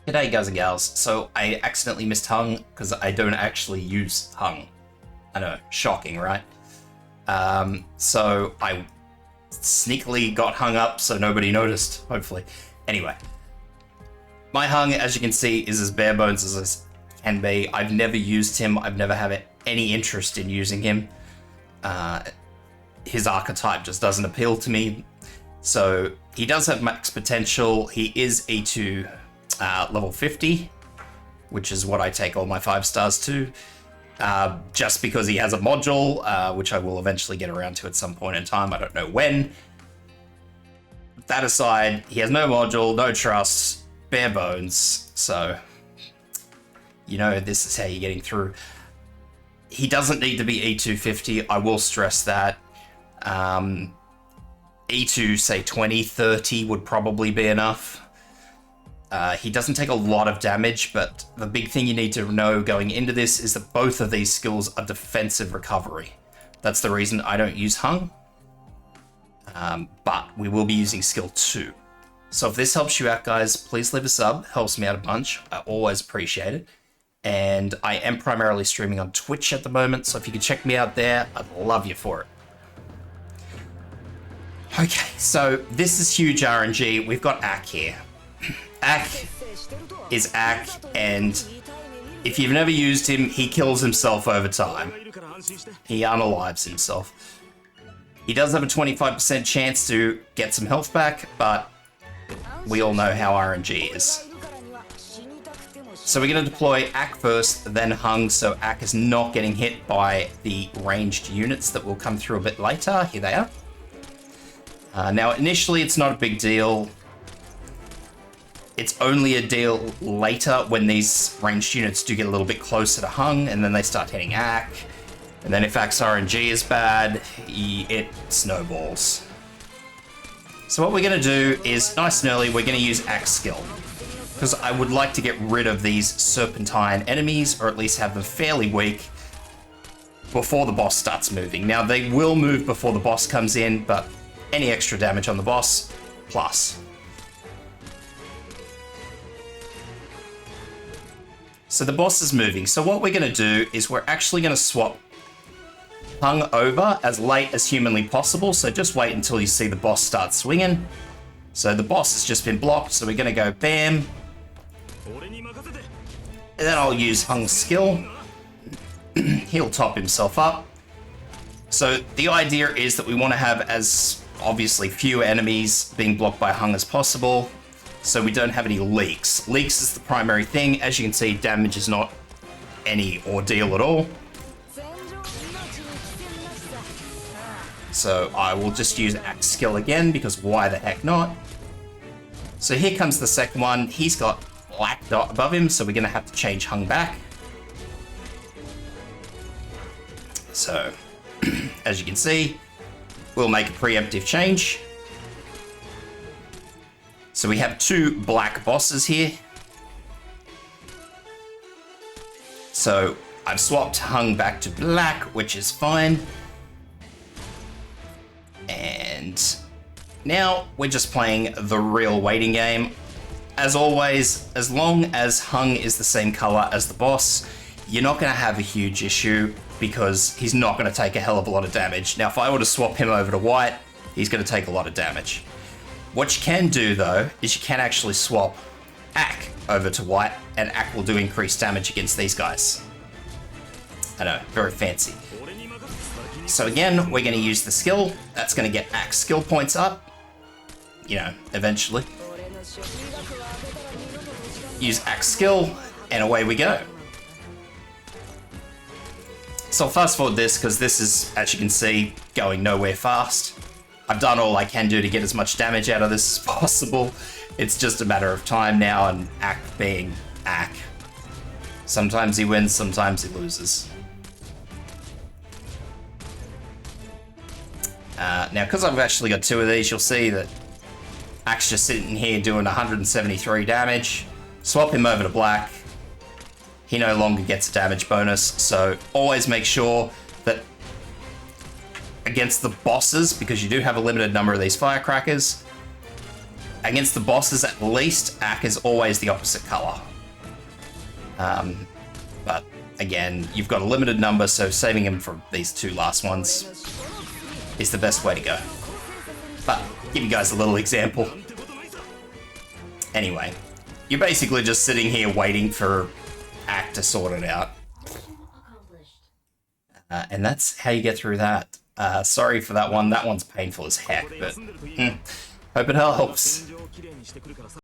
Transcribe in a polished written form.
G'day guys and gals. So I accidentally missed hung because I don't actually use hung. I know, shocking, right? So I sneakily got hung up so nobody noticed, hopefully. Anyway, my hung, as you can see, is as bare bones as I can be. I've never used him. I've never had any interest in using him. His archetype just doesn't appeal to me. So he does have max potential. He is E2 level 50, which is what I take all my 5 stars to, just because he has a module, which I will eventually get around to at some point in time. I don't know when. That aside, he has no module, no trust, bare bones, so you know this is how you're getting through. He doesn't need to be E250, I will stress that. E2, say 20, 30 would probably be enough. He doesn't take a lot of damage, but the big thing you need to know going into this is that both of these skills are defensive recovery. That's the reason I don't use hung. But we will be using skill 2. So if this helps you out, guys, please leave a sub. Helps me out a bunch. I always appreciate it. And I am primarily streaming on Twitch at the moment, so if you can check me out there, I'd love you for it. Okay, so this is huge RNG. We've got Ak here. Ak is Ak, and if you've never used him, he kills himself over time. He unalives himself. He does have a 25% chance to get some health back, but we all know how RNG is. So we're going to deploy Ak first, then hung, so Ak is not getting hit by the ranged units that will come through a bit later. Here they are. Now, initially, it's not a big deal. It's only a deal later when these ranged units do get a little bit closer to hung, and then they start hitting Ak. And then if Ak's RNG is bad, it snowballs. So what we're going to do is, nice and early, we're going to use Ak's skill. Because I would like to get rid of these serpentine enemies, or at least have them fairly weak, before the boss starts moving. Now, they will move before the boss comes in, but any extra damage on the boss, plus. So the boss is moving. So what we're going to do is we're actually going to swap hung over as late as humanly possible. So just wait until you see the boss start swinging. So the boss has just been blocked. So we're going to go bam. And then I'll use hung's skill. He'll top himself up. So the idea is that we want to have as obviously few enemies being blocked by hung as possible, so we don't have any leaks. Leaks is the primary thing. As you can see, damage is not any ordeal at all. So I will just use Axe skill again, because why the heck not? So here comes the second one. He's got black dot above him, so we're going to have to change hung back. So, as you can see, we'll make a preemptive change. So we have 2 black bosses here. So I've swapped hung back to black, which is fine. And now we're just playing the real waiting game. As always, as long as hung is the same color as the boss, you're not going to have a huge issue, because he's not going to take a hell of a lot of damage. Now, if I were to swap him over to white, he's going to take a lot of damage. What you can do, though, is you can actually swap Ak over to white, and Ak will do increased damage against these guys. I know, very fancy. So again, we're going to use the skill. That's going to get Ak's skill points up, you know, eventually. Use Ak's skill, and away we go. So I'll fast forward this, because this is, as you can see, going nowhere fast. I've done all I can do to get as much damage out of this as possible. It's just a matter of time now, and Ak being Ak. Sometimes he wins, sometimes he loses. Now, because I've actually got 2 of these, you'll see that Ak's just sitting here doing 173 damage. Swap him over to black. He no longer gets a damage bonus, so always make sure that against the bosses, because you do have a limited number of these firecrackers, Against the bosses, at least, Ak is always the opposite color. But again, you've got a limited number, so saving him for these two last ones is the best way to go. But give you guys a little example. Anyway, you're basically just sitting here waiting for Ak to sort it out. And that's how you get through that. Sorry for that one. That one's painful as heck, but hope it helps.